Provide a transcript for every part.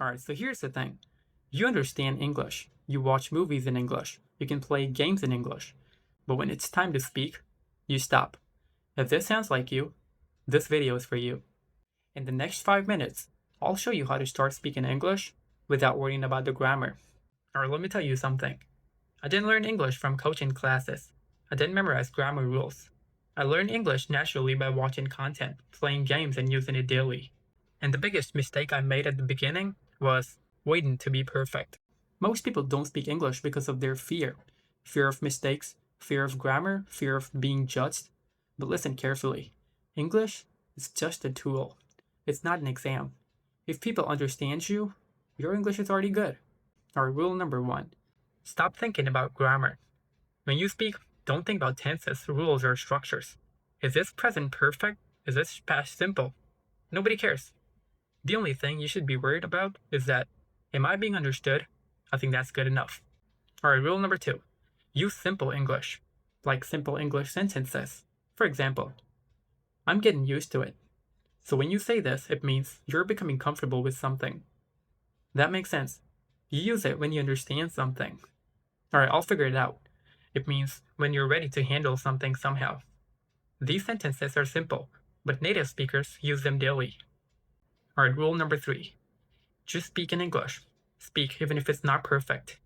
Alright, so here's the thing. You understand English. You watch movies in English. You can play games in English. But when it's time to speak, you stop. If this sounds like you, this video is for you. In the next 5 minutes, I'll show you how to start speaking English without worrying about the grammar. Alright, let me tell you something. I didn't learn English from coaching classes. I didn't memorize grammar rules. I learned English naturally by watching content, playing games, and using it daily. And the biggest mistake I made at the beginning was waiting to be perfect. Most people don't speak English because of their fear. Fear of mistakes, fear of grammar, fear of being judged. But listen carefully. English is just a tool. It's not an exam. If people understand you, your English is already good. Our rule number 1. Stop thinking about grammar. When you speak, don't think about tenses, rules, or structures. Is this present perfect? Is this past simple? Nobody cares. The only thing you should be worried about is that, am I being understood? I think that's good enough. Alright, rule number 2. Use simple English, like simple English sentences. For example, I'm getting used to it. So when you say this, it means you're becoming comfortable with something. That makes sense. You use it when you understand something. Alright, I'll figure it out. It means when you're ready to handle something somehow. These sentences are simple, but native speakers use them daily. Alright, rule number 3. Just speak in English. Speak even if it's not perfect.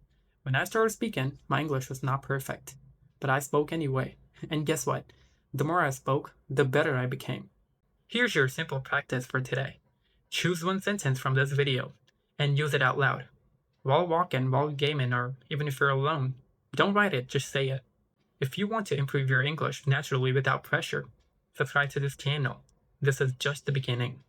When I started speaking, my English was not perfect. But I spoke anyway. And guess what? The more I spoke, the better I became. Here's your simple practice for today. Choose one sentence from this video and use it out loud. While walking, while gaming, or even if you're alone. Don't write it, just say it. If you want to improve your English naturally without pressure, subscribe to this channel. This is just the beginning.